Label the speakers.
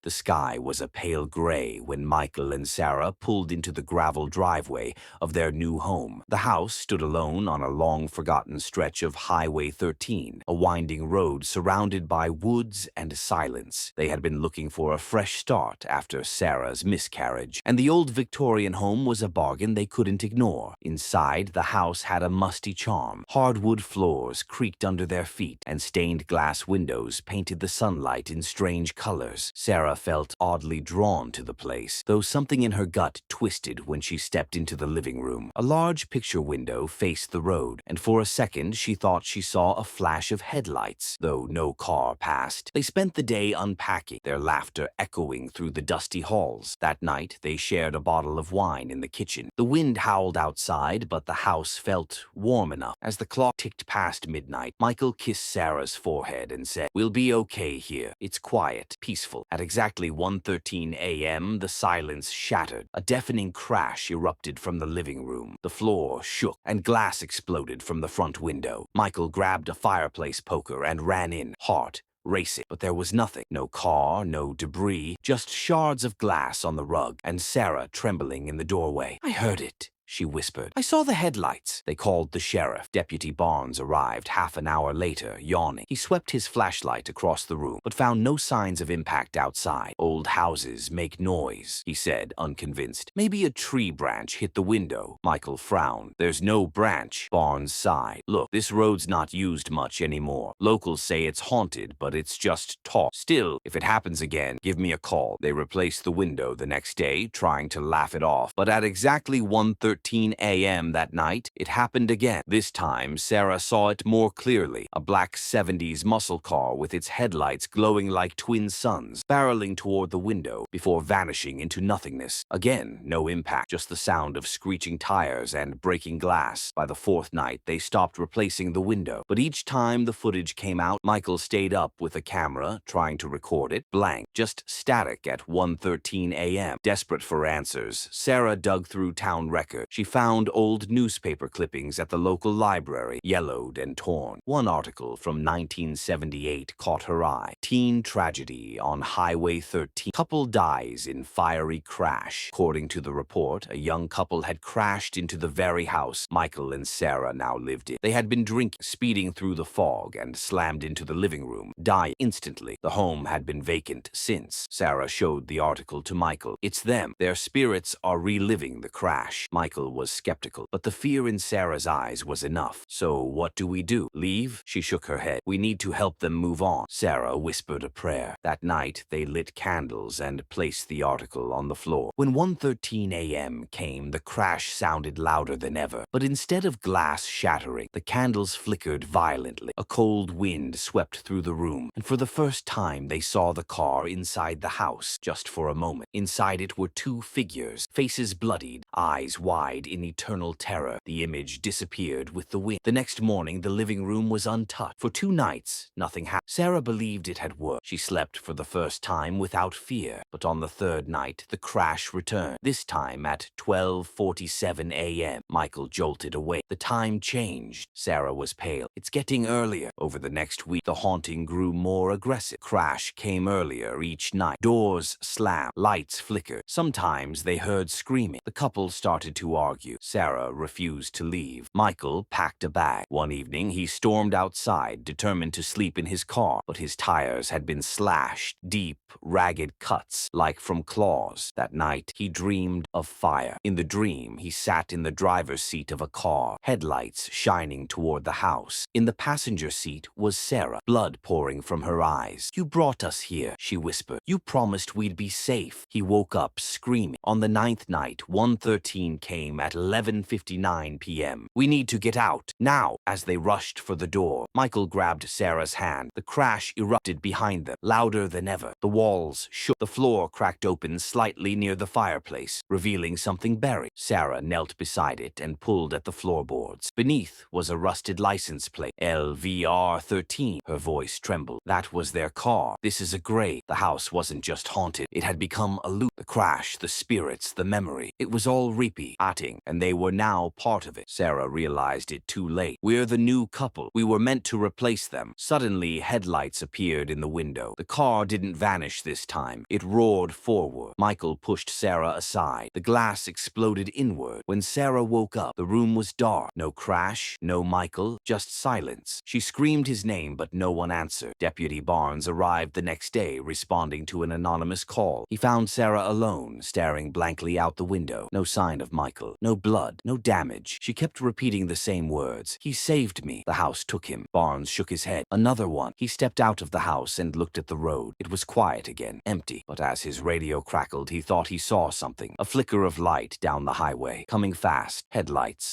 Speaker 1: The sky was a pale gray when Michael and Sarah pulled into the gravel driveway of their new home. The house stood alone on a long-forgotten stretch of Highway 13, a winding road surrounded by woods and silence. They had been looking for a fresh start after Sarah's miscarriage, and the old Victorian home was a bargain they couldn't ignore. Inside, the house had a musty charm. Hardwood floors creaked under their feet, and stained glass windows painted the sunlight in strange colors. Sarah felt oddly drawn to the place, though something in her gut twisted when she stepped into the living room. A large picture window faced the road, and for a second she thought she saw a flash of headlights, though no car passed. They spent the day unpacking, their laughter echoing through the dusty halls. That night, they shared a bottle of wine in the kitchen. The wind howled outside, but the house felt warm enough. As the clock ticked past midnight, Michael kissed Sarah's forehead and said, "We'll be okay here. It's quiet, peaceful." At exactly 1:13 a.m., the silence shattered. A deafening crash erupted from the living room. The floor shook, and glass exploded from the front window. Michael grabbed a fireplace poker and ran in, heart racing. But there was nothing. No car, no debris, just shards of glass on the rug, and Sarah trembling in the doorway. "I heard it," she whispered. "I saw the headlights." They called the sheriff. Deputy Barnes arrived half an hour later, yawning. He swept his flashlight across the room, but found no signs of impact outside. "Old houses make noise," he said, unconvinced. "Maybe a tree branch hit the window." Michael frowned. "There's no branch." Barnes sighed. "Look, this road's not used much anymore. Locals say it's haunted, but it's just talk. Still, if it happens again, give me a call." They replaced the window the next day, trying to laugh it off. But at exactly 1:13 a.m. that night, it happened again. This time, Sarah saw it more clearly. A black 70s muscle car with its headlights glowing like twin suns, barreling toward the window before vanishing into nothingness. Again, no impact, just the sound of screeching tires and breaking glass. By the fourth night, they stopped replacing the window. But each time the footage came out, Michael stayed up with a camera, trying to record it. Blank, just static at 1:13 a.m. Desperate for answers, Sarah dug through town records. She found old newspaper clippings at the local library, yellowed and torn. One article from 1978 caught her eye. "Teen tragedy on Highway 13. Couple dies in fiery crash." According to the report, a young couple had crashed into the very house Michael and Sarah now lived in. They had been drinking, speeding through the fog, and slammed into the living room, dying instantly. The home had been vacant since. Sarah showed the article to Michael. "It's them. Their spirits are reliving the crash." Michael was skeptical, but the fear in Sarah's eyes was enough. "So what do we do? Leave?" She shook her head. "We need to help them move on." Sarah whispered a prayer. That night, they lit candles and placed the article on the floor. When 1:13 a.m. came, the crash sounded louder than ever. But instead of glass shattering, the candles flickered violently. A cold wind swept through the room, and for the first time they saw the car inside the house, just for a moment. Inside it were two figures, faces bloodied, eyes wide in eternal terror. The image disappeared with the wind. The next morning, the living room was untouched. For 2 nights, nothing happened. Sarah believed it had worked. She slept for the first time without fear. But on the third night, the crash returned. This time at 12:47 a.m. Michael jolted awake. The time changed. Sarah was pale. "It's getting earlier." Over the next week, the haunting grew more aggressive. Crash came earlier each night. Doors slammed. Lights flickered. Sometimes they heard screaming. The couple started to argue. Sarah refused to leave. Michael packed a bag. One evening, he stormed outside, determined to sleep in his car, but his tires had been slashed, deep, ragged cuts, like from claws. That night, he dreamed of fire. In the dream, he sat in the driver's seat of a car, headlights shining toward the house. In the passenger seat was Sarah, blood pouring from her eyes. "You brought us here," she whispered. "You promised we'd be safe." He woke up screaming. On the 9th night, 1:13 came at 11:59 p.m. "We need to get out, now!" As they rushed for the door, Michael grabbed Sarah's hand. The crash erupted behind them, louder than ever. The walls shook, the floor door cracked open slightly near the fireplace, revealing something buried. Sarah knelt beside it and pulled at the floorboards. Beneath was a rusted license plate, LVR13. Her voice trembled. That was their car. This is a grave. The house wasn't just haunted. It had become a loop. The crash, the spirits, the memory. It was all repeating, and they were now part of it. Sarah realized it too late. We're the new couple. We were meant to replace them. Suddenly, headlights appeared in the window. The car didn't vanish this time. It roared forward. Michael pushed Sarah aside. The glass exploded inward. When Sarah woke up, the room was dark. No crash, no Michael, just silence. She screamed his name, but no one answered. Deputy Barnes arrived the next day, responding to an anonymous call. He found Sarah alone, staring blankly out the window. No sign of Michael. No blood. No damage. She kept repeating the same words. He saved me. The house took him. Barnes shook his head. Another one. He stepped out of the house and looked at the road. It was quiet again, empty. But as his radio crackled, he thought he saw something. A flicker of light down the highway. Coming fast. Headlights.